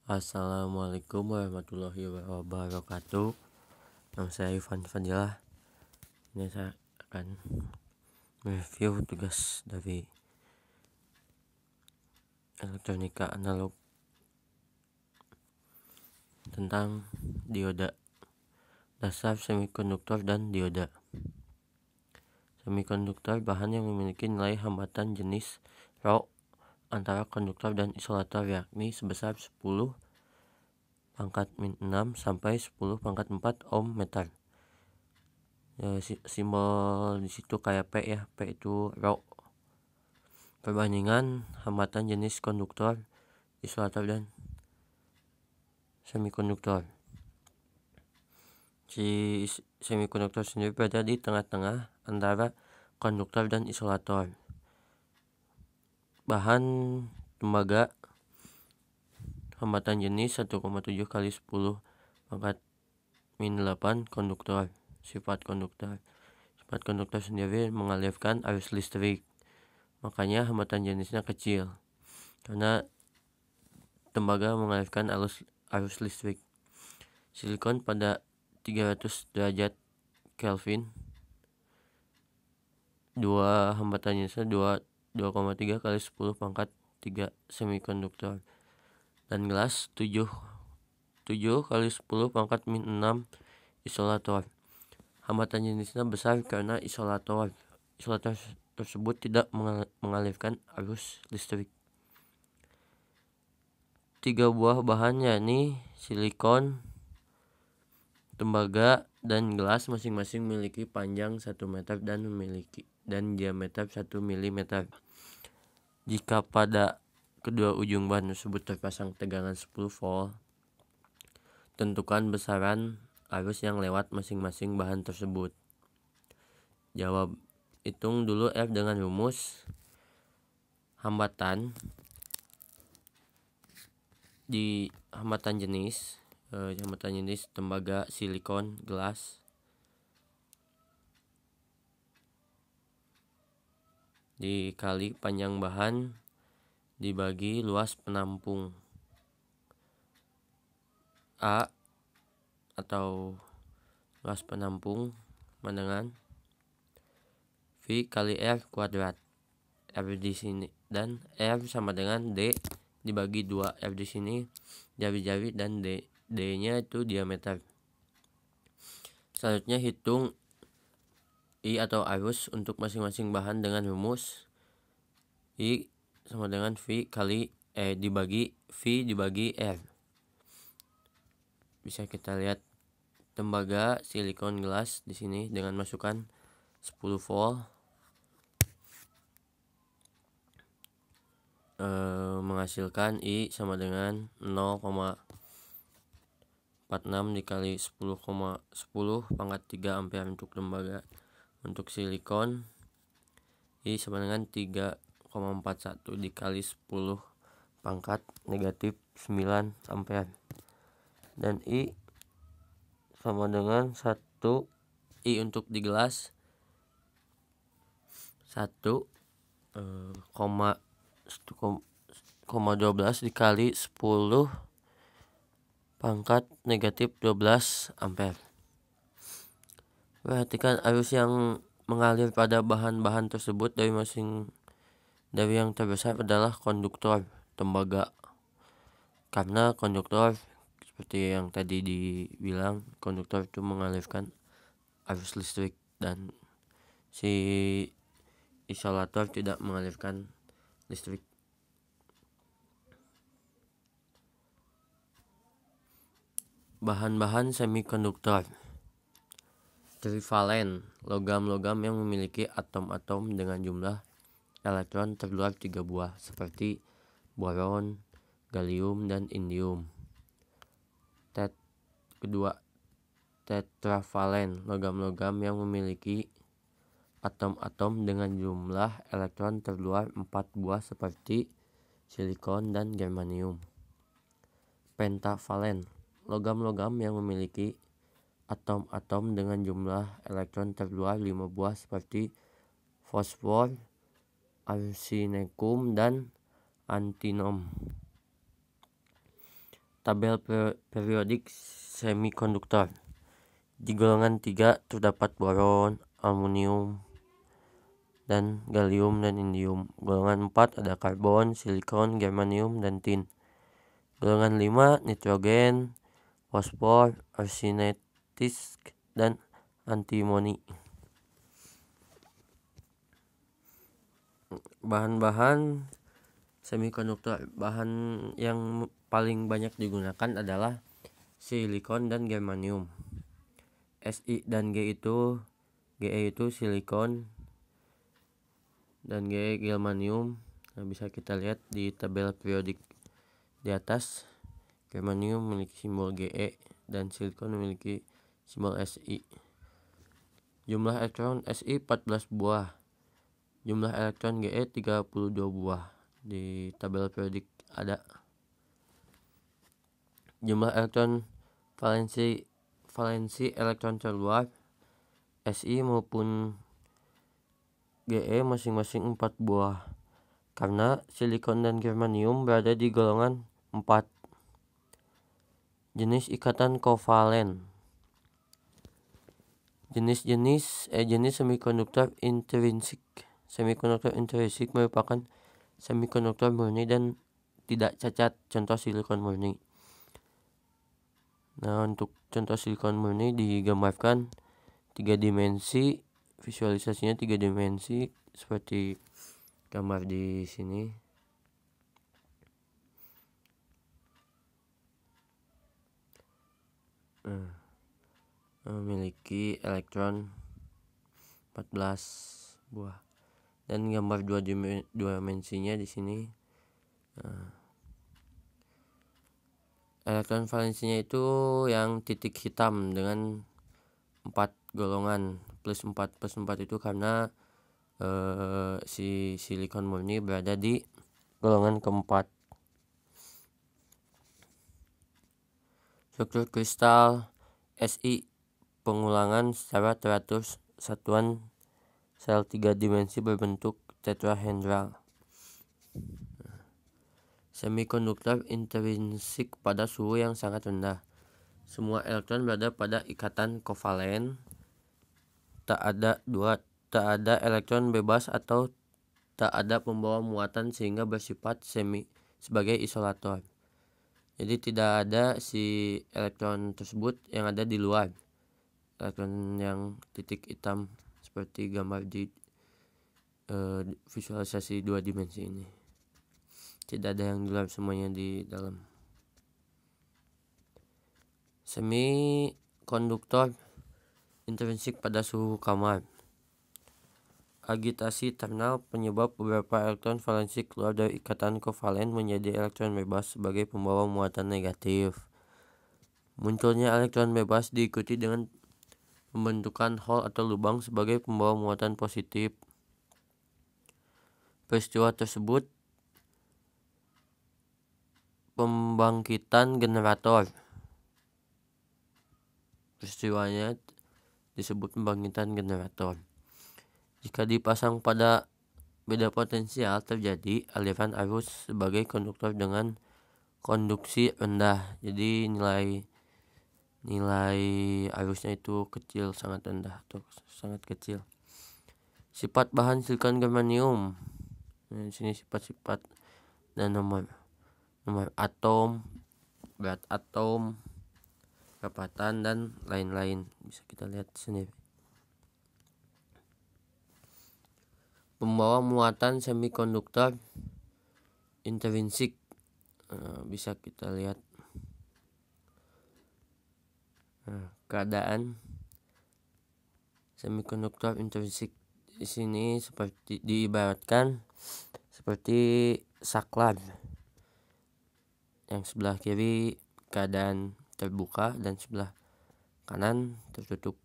Assalamualaikum warahmatullahi wabarakatuh. Nama saya Ivan Fadilah. Ini saya akan mereview tugas dari elektronika analog tentang dioda, dasar semikonduktor dan dioda. Semikonduktor bahan yang memiliki nilai hambatan jenis Rho antara konduktor dan isolator, yakni sebesar 10⁻⁶ sampai 10⁻⁴ ohm meter. Simbol di situ kayak P ya, P itu Rho. Perbandingan hambatan jenis konduktor, isolator dan semikonduktor. Si semikonduktor sendiri berada di tengah-tengah antara konduktor dan isolator. Bahan tembaga hambatan jenis 1,7 kali 10⁻⁸ konduktor. Sifat konduktor sendiri mengalirkan arus listrik, makanya hambatan jenisnya kecil karena tembaga mengalirkan arus listrik. Silikon pada 300 derajat Kelvin, hambatan jenisnya 2,3 kali 10⁻³ semikonduktor, dan gelas 7 kali 10⁻⁻⁶ isolator. Hambatan jenisnya besar karena isolator tersebut tidak mengalirkan arus listrik. 3 buah bahan yakni silikon, tembaga, dan gelas masing-masing memiliki panjang 1 meter dan diameter 1 mm. Jika pada kedua ujung bahan tersebut terpasang tegangan 10 volt, tentukan besaran arus yang lewat masing-masing bahan tersebut. Jawab. Hitung dulu F dengan rumus. Hambatan di hambatan jenis tembaga, silikon, gelas dikali panjang bahan dibagi luas penampung A atau luas penampung sama dengan V kali R kuadrat. R di sini dan R sama dengan D dibagi 2. R di sini jari-jari dan D-nya itu diameter. Selanjutnya hitung I atau arus untuk masing-masing bahan dengan rumus I sama dengan V dibagi V dibagi R. Bisa kita lihat tembaga, silikon, gelas di sini dengan masukan 10 volt menghasilkan I sama dengan 0,46 dikali 10,10 pangkat 3 ampere untuk tembaga. Untuk silikon I sama dengan 3,41 dikali 10 pangkat negatif 9 ampere, dan I sama dengan 1. I untuk di gelas 1,12 dikali 10 pangkat negatif 12 ampere. Perhatikan arus yang mengalir pada bahan-bahan tersebut dari yang terbesar adalah konduktor tembaga, karena konduktor seperti yang tadi dibilang, konduktor itu mengalirkan arus listrik dan si isolator tidak mengalirkan listrik. Bahan-bahan semikonduktor trivalen, logam-logam yang memiliki atom-atom dengan jumlah elektron terluar 3 buah seperti boron, gallium, dan indium. Kedua, tetravalen, logam-logam yang memiliki atom-atom dengan jumlah elektron terluar 4 buah seperti silikon dan germanium. Pentavalen, logam-logam yang memiliki atom-atom dengan jumlah elektron terluar 5 buah seperti fosfor, arsenicum, dan antinom. tabel periodik semikonduktor. Di golongan 3 terdapat boron, aluminium, dan gallium dan indium. Golongan 4 ada karbon, silikon, germanium, dan tin. Golongan 5 nitrogen, fosfor, arsenetis, dan antimoni. Bahan-bahan semikonduktor. Bahan yang paling banyak digunakan adalah silikon dan germanium. Si dan Ge itu silikon dan Ge germanium. Nah, bisa kita lihat di tabel periodik di atas. Germanium memiliki simbol Ge dan silikon memiliki simbol Si. Jumlah elektron Si 14 buah. Jumlah elektron Ge 32 buah. Di tabel periodik ada. Jumlah elektron valensi elektron terluar Si maupun Ge masing-masing 4 buah. Karena silikon dan germanium berada di golongan 4. Jenis ikatan kovalen. Jenis semikonduktor intrinsik. Semikonduktor intrinsik merupakan semikonduktor murni dan tidak cacat, contoh silikon murni. Nah, untuk contoh silikon murni digambarkan 3 dimensi, visualisasinya 3 dimensi seperti gambar di sini. Memiliki elektron 14 buah dan gambar 2 dimensinya di sini. Elektron valensinya itu yang titik hitam dengan 4 golongan plus 4 itu karena si silikon murni berada di golongan keempat. Struktur kristal Si pengulangan secara teratur satuan sel 3 dimensi berbentuk tetrahedral. Semikonduktor intrinsik pada suhu yang sangat rendah. Semua elektron berada pada ikatan kovalen. Tak ada elektron bebas atau tak ada pembawa muatan sehingga bersifat sebagai isolator. Jadi tidak ada si elektron tersebut yang ada di luar. Elektron yang titik hitam seperti gambar di visualisasi 2 dimensi ini. Tidak ada yang di luar, semuanya di dalam. Semikonduktor intrinsik pada suhu kamar. Agitasi thermal penyebab beberapa elektron valensi keluar dari ikatan kovalen menjadi elektron bebas sebagai pembawa muatan negatif. Munculnya elektron bebas diikuti dengan pembentukan hole atau lubang sebagai pembawa muatan positif. Peristiwa tersebut pembangkitan generator. Peristiwanya disebut pembangkitan generator. Jika dipasang pada beda potensial, terjadi aliran arus sebagai konduktor dengan konduksi rendah. Jadi nilai arusnya itu kecil, sangat rendah atau sangat kecil. Sifat bahan silikon germanium. Nah, di sini sifat-sifat dan nomor atom, berat atom, rapatan, dan lain-lain bisa kita lihat sendiri. Pembawa muatan semikonduktor intrinsik bisa kita lihat. Keadaan semikonduktor intrinsik di sini seperti diibaratkan seperti saklar. Yang sebelah kiri keadaan terbuka dan sebelah kanan tertutup.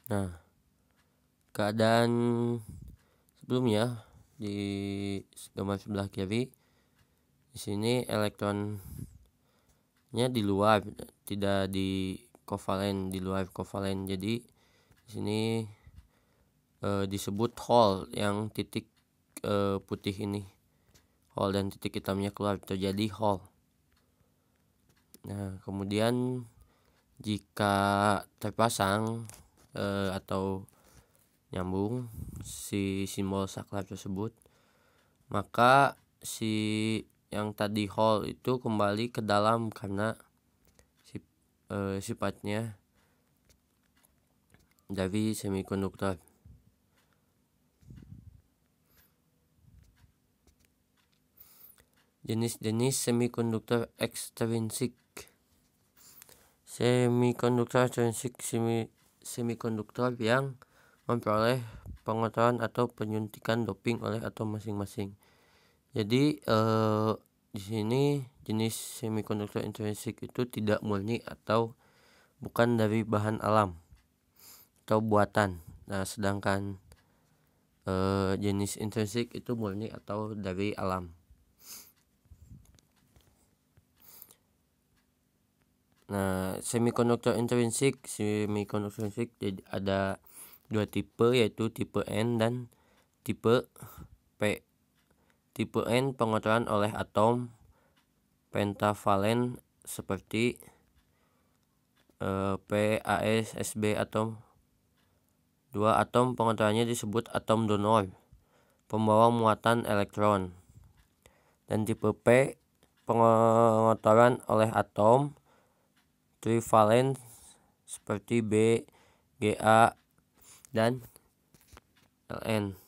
Nah, keadaan sebelumnya di gambar sebelah kiri, di sini elektron di luar, tidak di kovalen, di luar kovalen. Jadi di sini disebut hole yang titik putih ini, hole dan titik hitamnya keluar, terjadi hole. Nah, kemudian jika terpasang atau nyambung si simbol saklar tersebut, maka si yang tadi hole itu kembali ke dalam karena sifatnya dari semikonduktor. Jenis-jenis semikonduktor ekstrinsik. Semikonduktor ekstrinsik semikonduktor yang memperoleh pengotoran atau penyuntikan doping oleh atom masing-masing. Jadi di sini jenis semikonduktor intrinsik itu tidak murni atau bukan dari bahan alam atau buatan. Nah, sedangkan jenis intrinsik itu murni atau dari alam. Nah, semikonduktor intrinsik jadi ada dua tipe, yaitu tipe N dan tipe P. Tipe N pengotoran oleh atom pentavalen seperti PASSB atom. Dua atom pengotorannya disebut atom donor, pembawa muatan elektron. Dan tipe P pengotoran oleh atom trivalen seperti B, Ga, dan IN.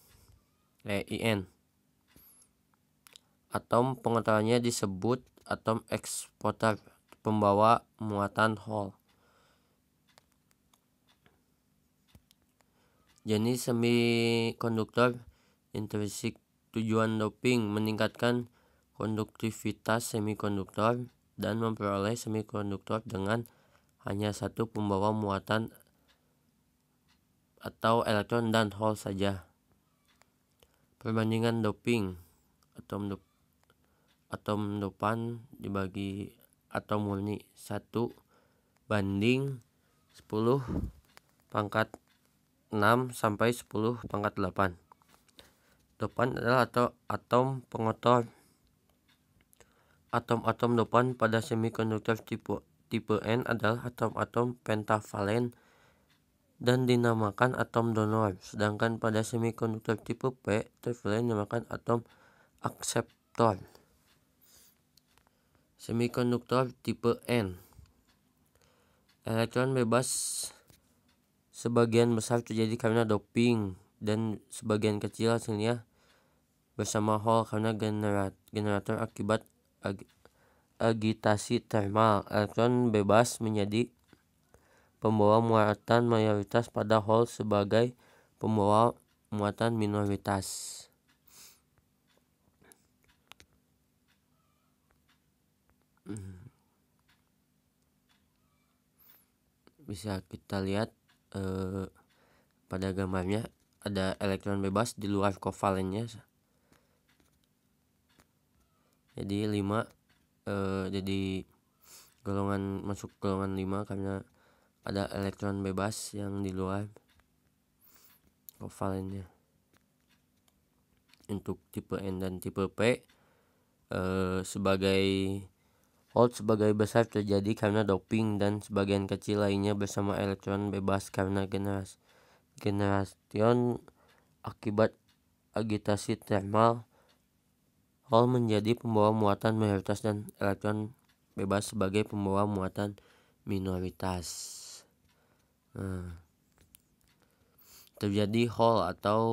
Atom pengotorannya disebut atom eksporter, pembawa muatan hole. Jenis semikonduktor intrinsik. Tujuan doping meningkatkan konduktivitas semikonduktor dan memperoleh semikonduktor dengan hanya satu pembawa muatan atau elektron dan hole saja. Perbandingan doping. Atom dopan dibagi atom murni 1:10⁻⁸ sampai 10⁸. Dopan adalah atom pengotor. Atom-atom dopan pada semikonduktor tipe N adalah atom-atom pentavalen dan dinamakan atom donor, sedangkan pada semikonduktor tipe P trivalen dinamakan atom akseptor. Semikonduktor tipe N. Elektron bebas sebagian besar terjadi karena doping dan sebagian kecil hasilnya bersama hole karena generator akibat agitasi termal. Elektron bebas menjadi pembawa muatan mayoritas pada hole sebagai pembawa muatan minoritas. Bisa kita lihat pada gambarnya ada elektron bebas di luar kovalennya. Jadi 5 jadi masuk golongan 5 karena ada elektron bebas yang di luar kovalennya. Untuk tipe N dan tipe P sebagai hole sebagai besar terjadi karena doping dan sebagian kecil lainnya bersama elektron bebas karena generation akibat agitasi termal. Hole menjadi pembawa muatan mayoritas dan elektron bebas sebagai pembawa muatan minoritas. Terjadi hole atau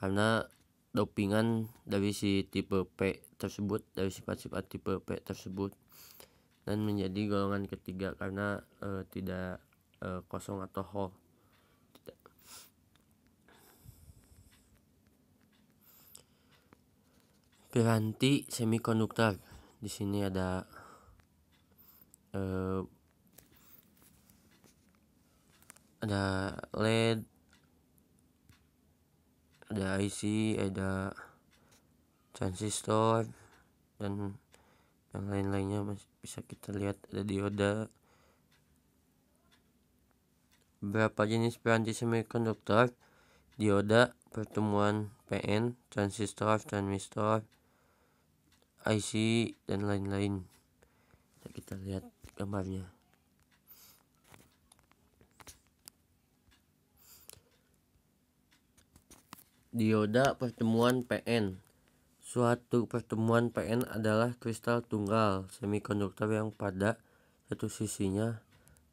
karena dopingan dari si tipe P tersebut, dari sifat-sifat tipe P tersebut, dan menjadi golongan ketiga karena tidak kosong atau hole. Piranti semikonduktor. Di sini ada LED, ada IC, ada transistor, dan Yang lain-lainnya masih bisa kita lihat ada dioda. Beberapa jenis piranti semikonduktor: dioda, pertemuan PN, transistor, transistor, IC, dan lain-lain. Kita lihat gambarnya. Dioda pertemuan PN. Suatu pertemuan PN adalah kristal tunggal semikonduktor yang pada satu sisinya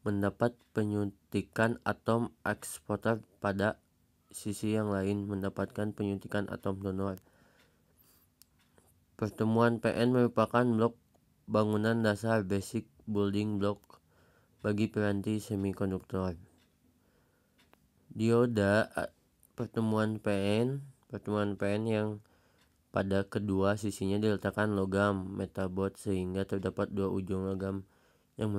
mendapat penyuntikan atom eksporter, pada sisi yang lain mendapatkan penyuntikan atom donor. Pertemuan PN merupakan blok bangunan dasar, basic building block, bagi piranti semikonduktor. Dioda pertemuan PN yang pada kedua sisinya diletakkan logam metabot sehingga terdapat dua ujung logam yang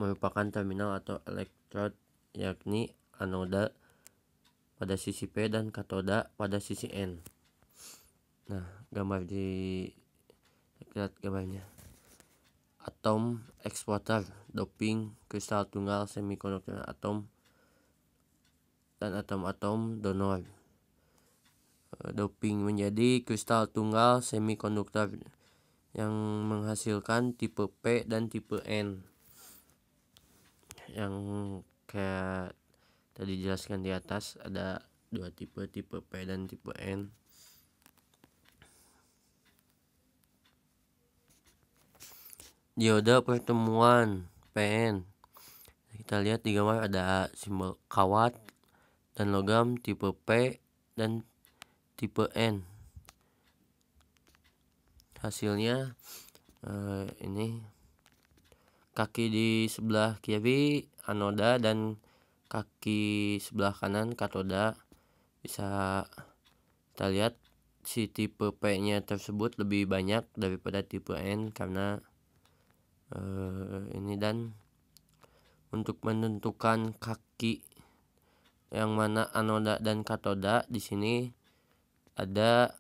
merupakan terminal atau elektrod, yakni anoda pada sisi P dan katoda pada sisi N. Nah, lihat gambarnya. Atom eksporter, doping, kristal tunggal semikonduktor atom, dan atom-atom donor. Doping menjadi kristal tunggal semikonduktor yang menghasilkan tipe P dan tipe N. Yang kayak tadi dijelaskan di atas, ada dua tipe P dan tipe N. Dioda pertemuan PN. Kita lihat di gambar ada simbol kawat dan logam tipe P dan tipe N. Hasilnya ini kaki di sebelah kiri anoda dan kaki sebelah kanan katoda. Bisa kita lihat si tipe P-nya tersebut lebih banyak daripada tipe N karena ini. Dan untuk menentukan kaki yang mana anoda dan katoda, di sini ada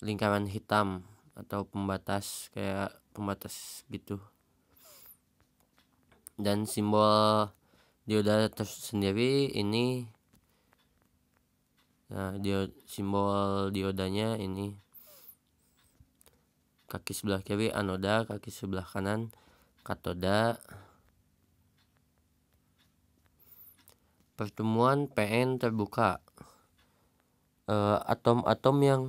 lingkaran hitam atau pembatas, kayak pembatas gitu. Dan simbol dioda tersendiri ini, nah simbol diodanya ini kaki sebelah kiri anoda, kaki sebelah kanan katoda. Pertemuan PN terbuka. Atom-atom yang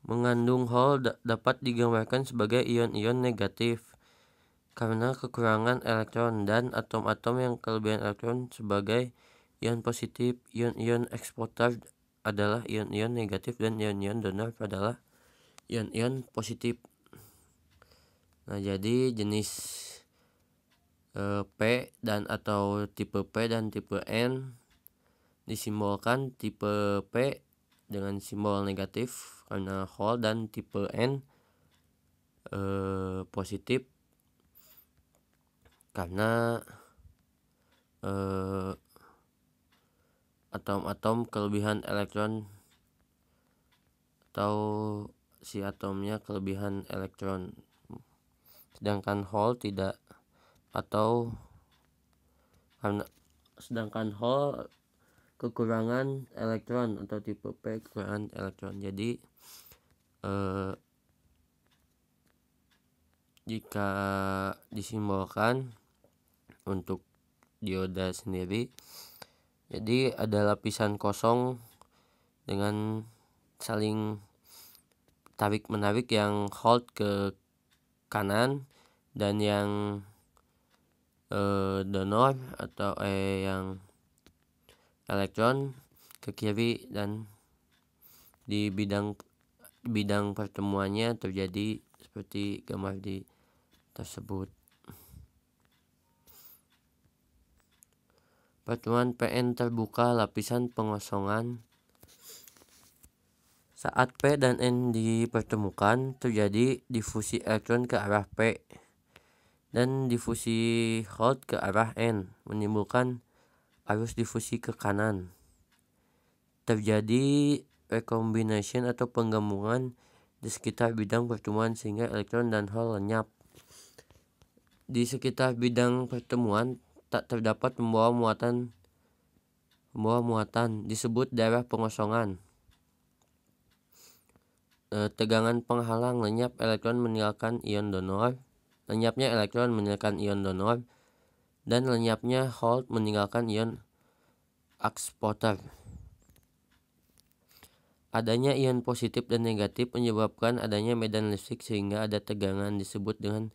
mengandung hole dapat digambarkan sebagai ion-ion negatif karena kekurangan elektron, dan atom-atom yang kelebihan elektron sebagai ion positif. Ion-ion eksporter adalah ion-ion negatif dan ion-ion donor adalah ion-ion positif. Nah, jadi jenis P dan atau tipe P dan tipe N disimbolkan tipe P dengan simbol negatif karena hole, dan tipe N positif karena atom-atom kelebihan elektron atau si atomnya kelebihan elektron, sedangkan hole tidak, atau sedangkan hole kekurangan elektron atau tipe P kekurangan elektron. Jadi jika disimbolkan untuk dioda sendiri, jadi ada lapisan kosong dengan saling tarik menarik yang hold ke kanan, dan yang donor atau yang elektron ke kiri, dan di bidang pertemuannya terjadi seperti gambar di tersebut. Pertemuan PN terbuka, lapisan pengosongan. Saat P dan N dipertemukan, terjadi difusi elektron ke arah P dan difusi hole ke arah N, menimbulkan arus difusi ke kanan. Terjadi recombination atau penggabungan di sekitar bidang pertemuan sehingga elektron dan hol lenyap. Di sekitar bidang pertemuan tak terdapat pembawa muatan disebut daerah pengosongan. Tegangan penghalang lenyapnya elektron meninggalkan ion donor, dan lenyapnya hol meninggalkan ion eksporter. Adanya ion positif dan negatif menyebabkan adanya medan listrik sehingga ada tegangan disebut dengan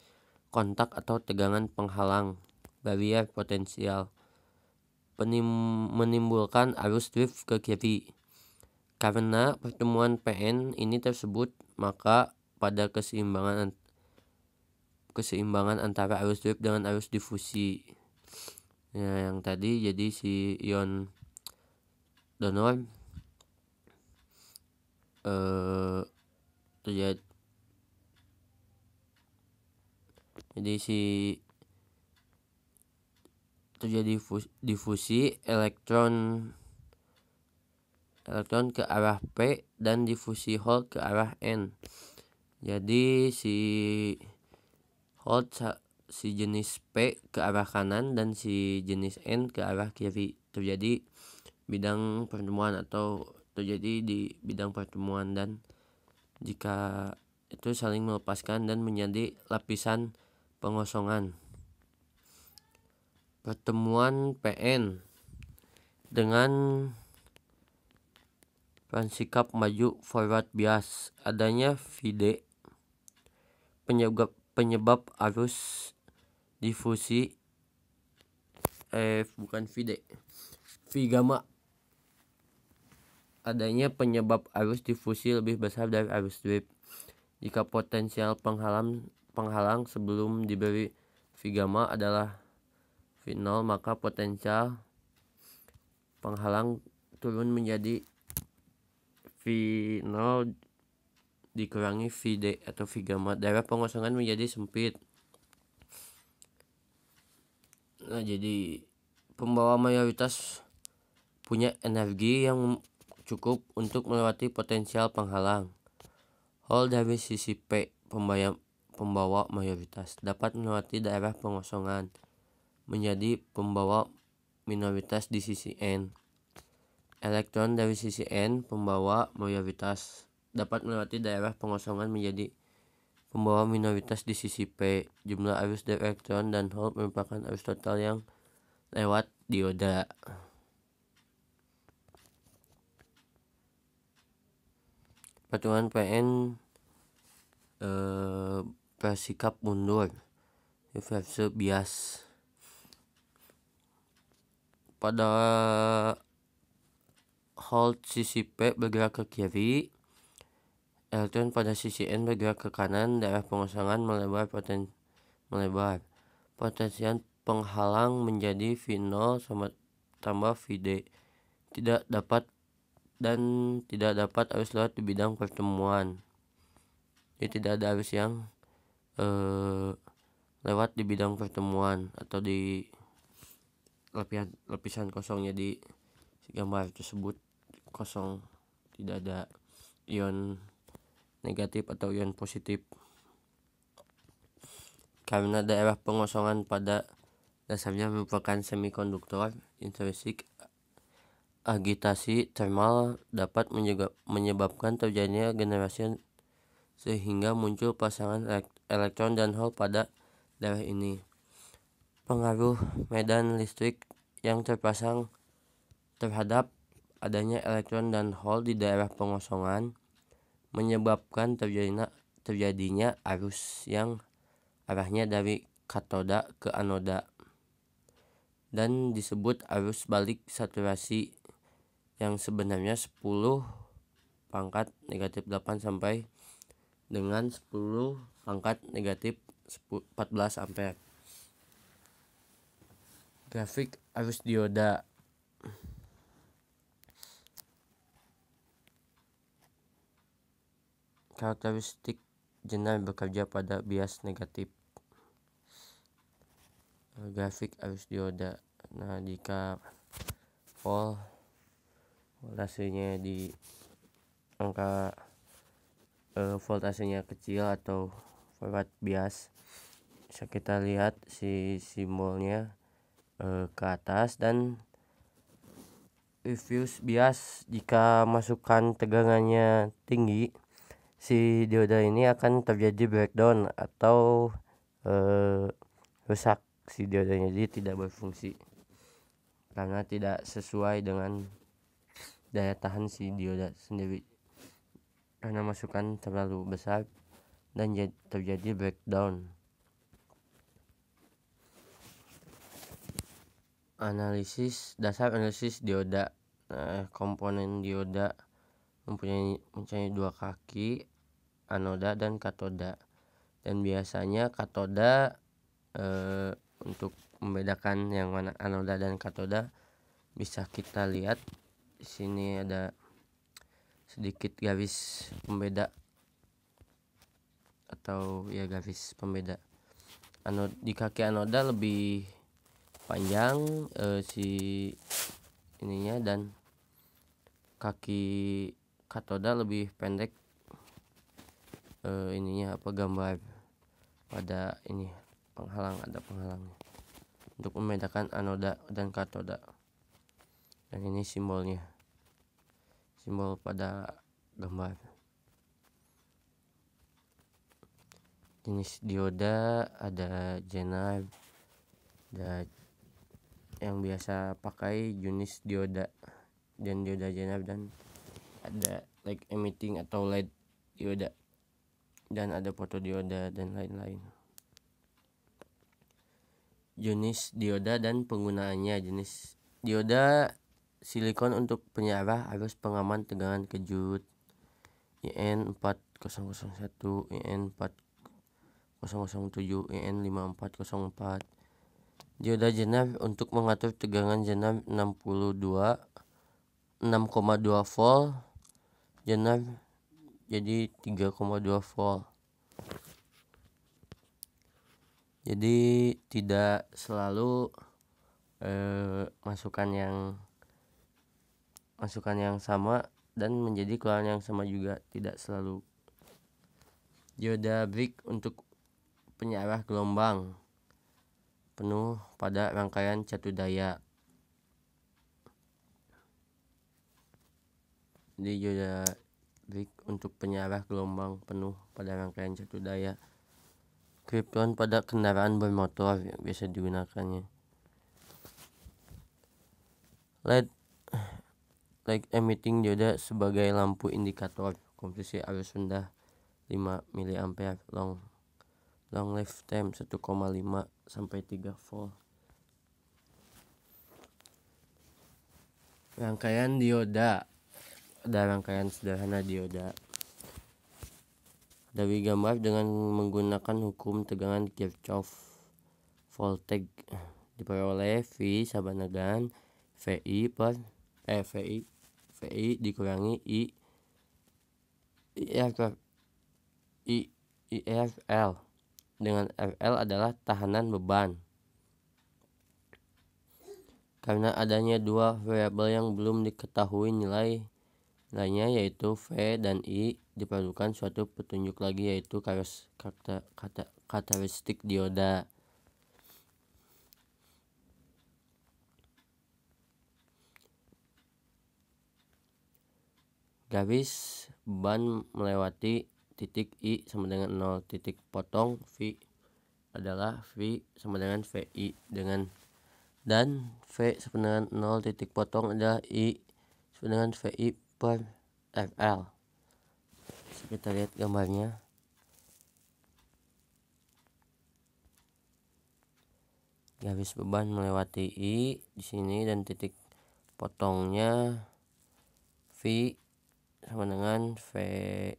kontak atau tegangan penghalang, barrier potensial, menimbulkan arus drift ke kiri. Karena pertemuan PN ini tersebut, maka pada keseimbangan antara arus drift dengan arus difusi. Ya, yang tadi jadi si ion donor terjadi difusi elektron ke arah P dan difusi hol ke arah N. Jadi si hol si jenis P ke arah kanan dan si jenis N ke arah kiri. Terjadi bidang pertemuan atau terjadi di bidang pertemuan, dan jika itu saling melepaskan dan menjadi lapisan pengosongan. Pertemuan PN dengan sikap maju forward bias, adanya VD penyebab arus difusi V gamma, adanya penyebab arus difusi lebih besar dari arus drift. Jika potensial penghalang sebelum diberi V gamma adalah V0, maka potensial penghalang turun menjadi V0 dikurangi VD atau V gamma. Daerah pengosongan menjadi sempit. Nah, jadi pembawa mayoritas punya energi yang cukup untuk melewati potensial penghalang. Hol dari sisi P, pembawa mayoritas, dapat melewati daerah pengosongan menjadi pembawa minoritas di sisi N. Elektron dari sisi N, pembawa mayoritas, dapat melewati daerah pengosongan menjadi pembawa minoritas di sisi P. Jumlah arus dari elektron dan hol merupakan arus total yang lewat dioda. Pertemuan PN bersikap mundur, reverse bias. Pada hol sisi P bergerak ke kiri, elektron pada sisi N bergerak ke kanan, daerah pengosongan melebar. Potensial penghalang menjadi V0 tambah VD. Tidak dapat arus lewat di bidang pertemuan. Jadi tidak ada arus yang lewat di bidang pertemuan atau di lapisan kosongnya di gambar tersebut kosong, tidak ada ion negatif atau ion positif. Karena daerah pengosongan pada dasarnya merupakan semikonduktor intrinsik, agitasi thermal dapat menyebabkan terjadinya generasi sehingga muncul pasangan elektron dan hol pada daerah ini. Pengaruh medan listrik yang terpasang terhadap adanya elektron dan hol di daerah pengosongan menyebabkan terjadinya arus yang arahnya dari katoda ke anoda dan disebut arus balik saturasi, yang sebenarnya 10⁻⁸ sampai dengan 10⁻14 ampere. Grafik arus dioda. Karakteristik jenar bekerja pada bias negatif. Grafik arus dioda. Nah, jika voltasenya di angka voltasenya kecil atau forward bias, bisa kita lihat si simbolnya ke atas. Dan reverse bias, jika masukan tegangannya tinggi, si dioda ini akan terjadi breakdown atau rusak si diodanya, jadi tidak berfungsi karena tidak sesuai dengan daya tahan si dioda sendiri, karena masukan terlalu besar dan terjadi breakdown. Dasar analisis dioda. Komponen dioda mempunyai dua kaki, anoda dan katoda. Dan biasanya katoda untuk membedakan yang mana anoda dan katoda bisa kita lihat di sini ada sedikit garis pembeda atau ya garis pembeda. Di kaki anoda lebih panjang si ininya, dan kaki katoda lebih pendek gambar pada ini ada penghalangnya untuk membedakan anoda dan katoda. Dan ini simbol pada gambar. Jenis dioda ada Zener, ada yang biasa pakai jenis dioda dan dioda Zener, dan ada light emitting atau LED dioda, dan ada fotodioda dan lain-lain. Jenis dioda dan penggunaannya. Jenis dioda silikon untuk penyarah arus pengaman tegangan kejut IN4001, IN4007, IN5404. Dioda Zener untuk mengatur tegangan Zener 6,2 volt, Zener jadi 3,2 volt. Jadi tidak selalu masukan yang sama dan menjadi keluaran yang sama juga, tidak selalu. Dioda brick untuk penyarah gelombang penuh pada rangkaian catu daya. Jadi dioda brick untuk penyarah gelombang penuh pada rangkaian catu daya. Krypton pada kendaraan bermotor yang biasa digunakannya. LED light emitting dioda sebagai lampu indikator konversi arus rendah 5 mA, long lifetime 1,5 sampai 3 volt. Rangkaian dioda. Ada rangkaian sederhana dioda. Dari gambar dengan menggunakan hukum tegangan Kirchhoff voltage diperoleh V sama dengan VI dikurangi IRL, dengan RL adalah tahanan beban. Karena adanya dua variabel yang belum diketahui nilainya, yaitu V dan I, diperlukan suatu petunjuk lagi, yaitu karakteristik dioda. Garis beban melewati titik I sama dengan 0, titik potong V adalah V sama dengan VI, dan V sama dengan 0, titik potong adalah I sama dengan VI per RL. Kita lihat gambarnya. Garis beban melewati I di sini, dan titik potongnya V sama dengan VI,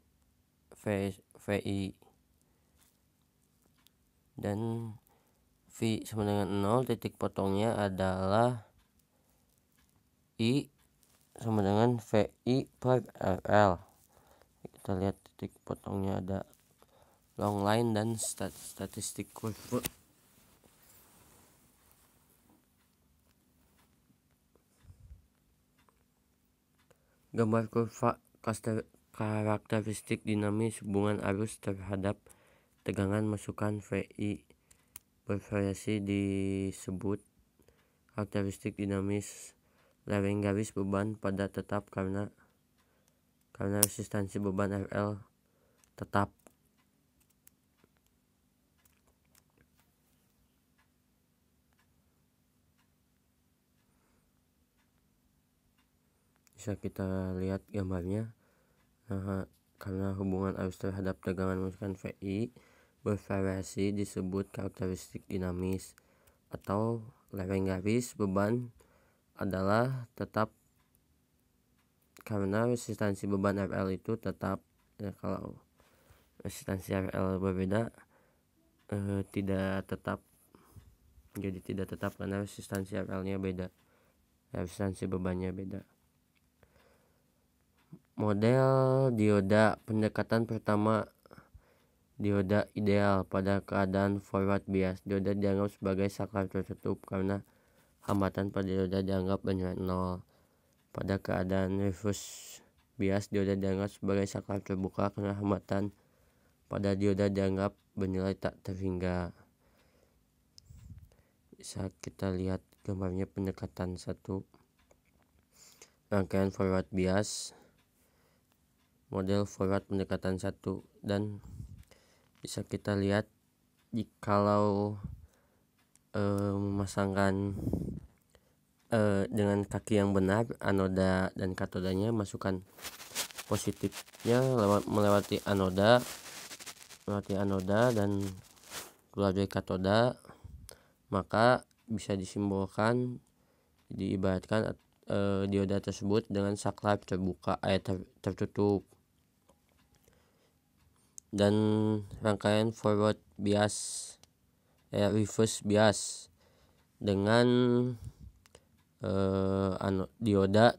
dan V sama dengan 0, titik potongnya adalah I sama dengan VI per RL. Kita lihat titik potongnya ada long line dan statistik curve. Gambar kurva Karakteristik dinamis hubungan arus terhadap tegangan masukan VI bervariasi disebut karakteristik dinamis lereng garis beban pada tetap karena resistansi beban RL tetap. Bisa kita lihat gambarnya. Karena hubungan arus terhadap tegangan masukan VI bervariasi disebut karakteristik dinamis, atau lereng garis beban adalah tetap karena resistansi beban RL itu tetap. Ya, kalau resistansi RL berbeda tidak tetap, jadi tidak tetap karena resistansi RL-nya beda, resistansi bebannya beda. Model dioda pendekatan pertama. Dioda ideal pada keadaan forward bias. Dioda dianggap sebagai saklar tertutup karena hambatan pada dioda dianggap bernilai 0. Pada keadaan reverse bias, dioda dianggap sebagai saklar terbuka karena hambatan pada dioda dianggap bernilai tak terhingga. Bisa kita lihat gambarnya pendekatan 1. Rangkaian forward bias, model forward pendekatan 1, dan bisa kita lihat jikalau memasangkan dengan kaki yang benar, anoda dan katodanya, masukan positifnya melewati anoda dan keluar dari katoda, maka bisa disimbolkan, diibaratkan dioda tersebut dengan saklar terbuka tertutup. Dan rangkaian forward bias reverse bias dengan dioda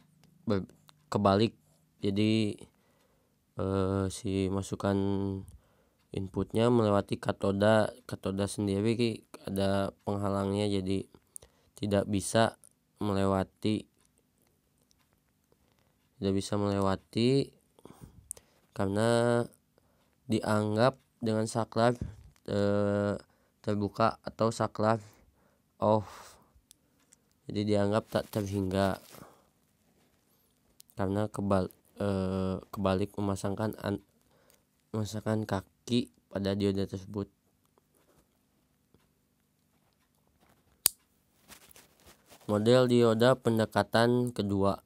kebalik. Jadi si masukan inputnya melewati katoda sendiri ada penghalangnya, jadi tidak bisa melewati karena dianggap dengan saklar terbuka atau saklar off, jadi dianggap tak terhingga karena kebalik memasangkan kaki pada dioda tersebut. Model dioda pendekatan kedua.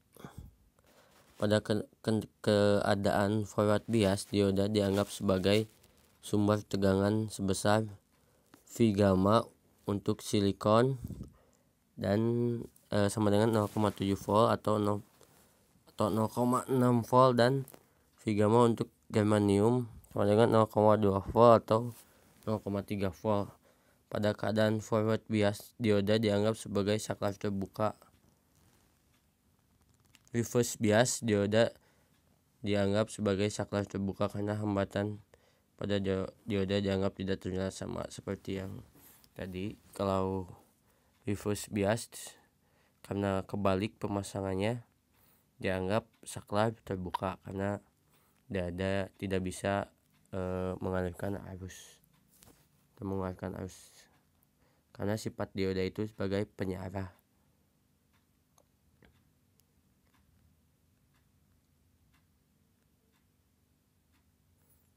Pada keadaan forward bias, dioda dianggap sebagai sumber tegangan sebesar V gamma untuk silikon dan sama dengan 0,7 volt atau 0,6 volt, dan V gamma untuk germanium sama dengan 0,2 volt atau 0,3 volt. Pada keadaan forward bias, dioda dianggap sebagai saklar terbuka. Reverse bias, dioda dianggap sebagai saklar terbuka karena hambatan pada dioda dianggap tidak ternilai, sama seperti yang tadi. Kalau reverse bias karena kebalik pemasangannya dianggap saklar terbuka karena dioda tidak bisa mengalirkan arus karena sifat dioda itu sebagai penyarah.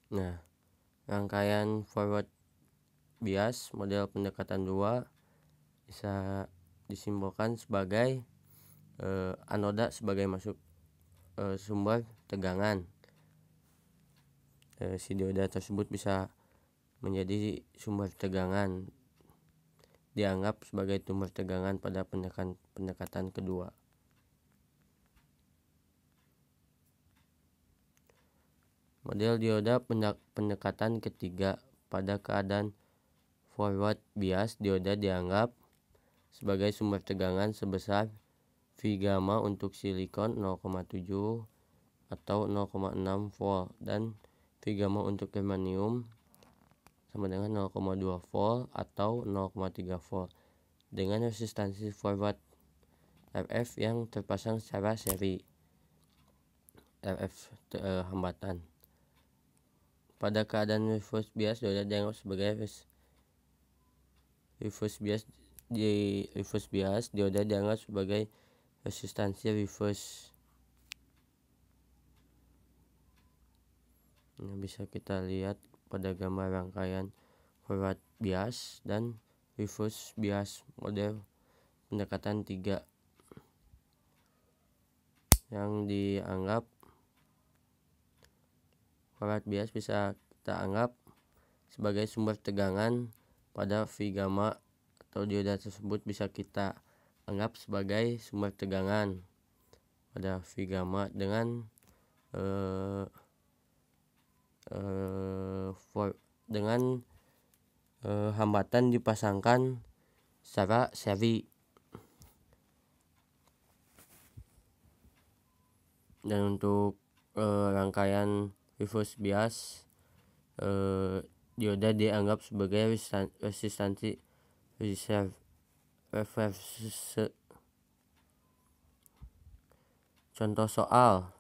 Nah, rangkaian forward bias model pendekatan 2 bisa disimbolkan sebagai anoda sebagai masuk sumber tegangan. Si dioda tersebut bisa menjadi sumber tegangan, dianggap sebagai sumber tegangan pada pendekatan kedua. Model dioda pendekatan ketiga. Pada keadaan forward bias, dioda dianggap sebagai sumber tegangan sebesar V gamma untuk silikon 0,7 atau 0,6 volt dan V gamma untuk germanium sama dengan 0,2 volt atau 0,3 volt dengan resistansi forward RF yang terpasang secara seri. RF hambatan. Pada keadaan reverse bias dioda dianggap sebagai reverse bias dioda dianggap sebagai resistansi reverse. Nah, bisa kita lihat pada gambar rangkaian forward bias dan reverse bias model pendekatan 3 yang dianggap forward bias bisa kita anggap sebagai sumber tegangan pada V gamma atau dioda tersebut bisa kita anggap sebagai sumber tegangan pada V gamma dengan hambatan dipasangkan secara seri. Dan untuk rangkaian reverse bias dioda dianggap sebagai resistansi reverse. Contoh soal,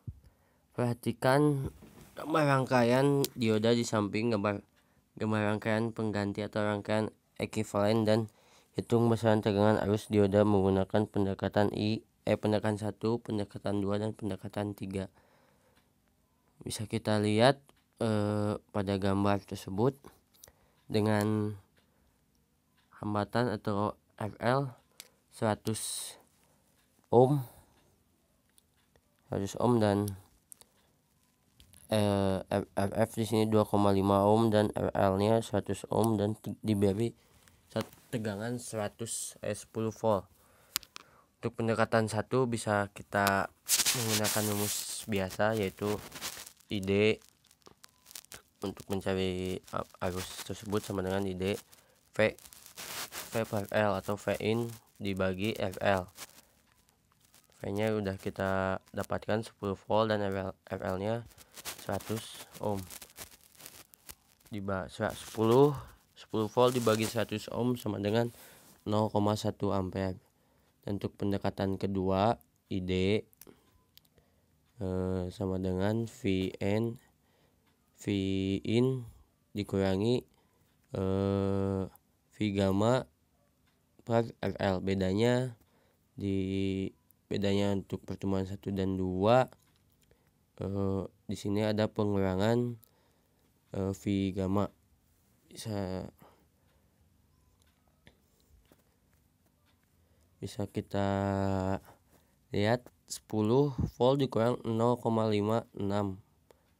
perhatikan gambar rangkaian dioda di samping gambar rangkaian pengganti atau rangkaian ekuivalen dan hitung besaran tegangan arus dioda menggunakan pendekatan pendekatan 1, pendekatan 2 dan pendekatan 3. Bisa kita lihat pada gambar tersebut dengan hambatan atau FL 100 ohm dan RF di sini 2,5 ohm dan RL-nya 100 ohm dan diberi tegangan 10 volt. Untuk pendekatan 1 bisa kita menggunakan rumus biasa yaitu ID untuk mencari arus tersebut sama dengan ID V per L atau V in dibagi FL. V nya udah kita dapatkan 10 volt dan FL nya 100 ohm. 10 volt dibagi 100 ohm sama dengan 0,1 ampere. Dan untuk pendekatan kedua ID sama dengan V in dikurangi V gamma per FL. Bedanya untuk pertemuan 1 dan 2 di sini ada pengurangan V gamma. Bisa kita lihat 10 volt dikurang 0,56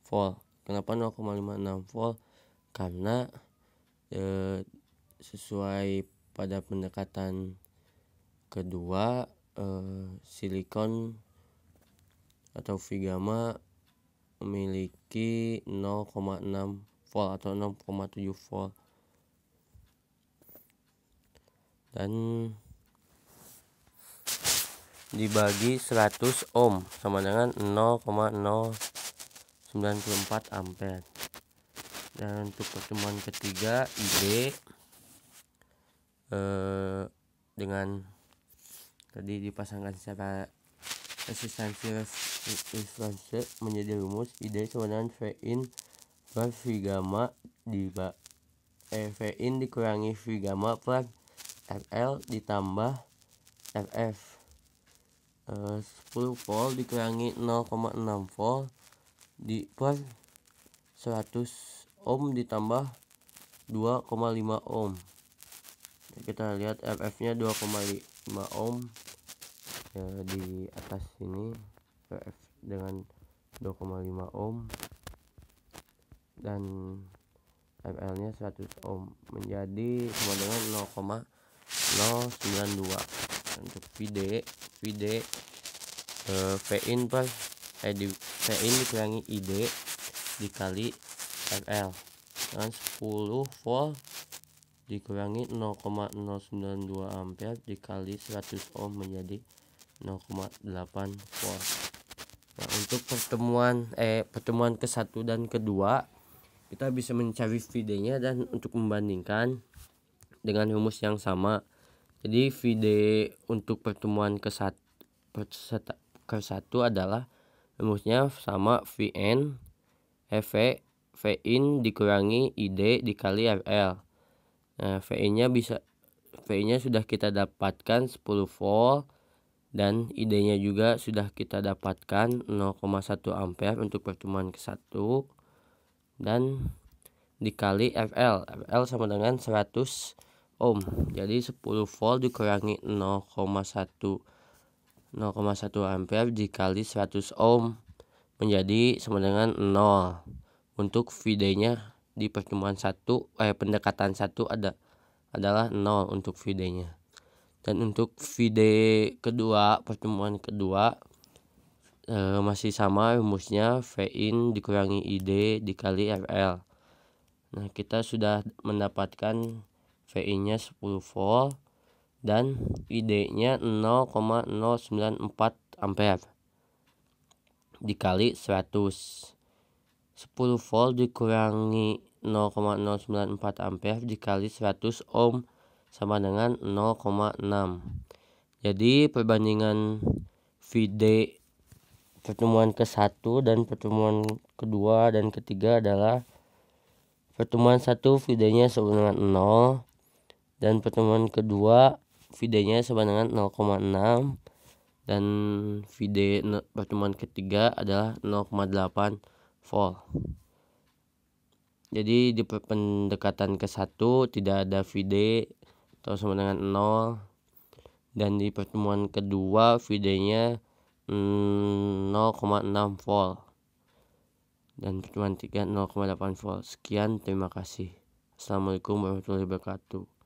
volt. Kenapa 0,56 volt? Karena sesuai pada pendekatan kedua silikon atau V gamma memiliki 0,6 volt atau 0,7 volt dan dibagi 100 ohm sama dengan 0,094 ampere. Dan untuk pertemuan ketiga ID dengan tadi dipasangkan secara resistansi menjadi rumus ID sama dengan V in per V gamma V in dikurangi V gamma per FL ditambah FF. 10 volt dikurangi 0,6 volt per 100 ohm ditambah 2,5 ohm. Kita lihat FF nya 2,5 ohm di atas sini, FF dengan 2,5 ohm dan FL nya 100 ohm menjadi sama dengan 0,092. Untuk VD V in per V in dikurangi ID dikali FL dengan 10 volt dikurangi 0,092 ampere dikali 100 ohm menjadi 0,8 volt. Nah, untuk pertemuan ke-1 dan kedua kita bisa mencari VD nya dan untuk membandingkan dengan rumus yang sama. Jadi VD untuk pertemuan ke-1 adalah Rumusnya sama Vin dikurangi ID dikali RL. Nah, VI-nya sudah kita dapatkan 10 volt dan ID-nya juga sudah kita dapatkan 0,1 ampere untuk pertemuan ke-1 dan dikali RL. RL sama dengan 100 ohm. Jadi 10 volt dikurangi 0,1 ampere dikali 100 ohm menjadi sama dengan 0. Untuk VD-nya di pertemuan pendekatan 1 adalah 0 untuk VD-nya. Dan untuk VD kedua, pertemuan kedua masih sama rumusnya Vin dikurangi ID dikali RL. Nah, kita sudah mendapatkan VI-nya 10 volt dan ID-nya 0,094 ampere dikali 100. 10 volt dikurangi 0,094 ampere dikali 100 ohm sama dengan 0,6. Jadi perbandingan VD pertemuan ke-1 dan pertemuan kedua dan ketiga adalah pertemuan 1 VD-nya sama dengan 0 dan pertemuan kedua VD-nya sama dengan 0,6 dan VD pertemuan ketiga adalah 0,8 volt. Jadi di pendekatan ke-1 tidak ada VD atau sama dengan 0 dan di pertemuan kedua VD-nya 0,6 volt dan pertemuan 3 0,8 volt. Sekian, terima kasih. Assalamualaikum warahmatullahi wabarakatuh.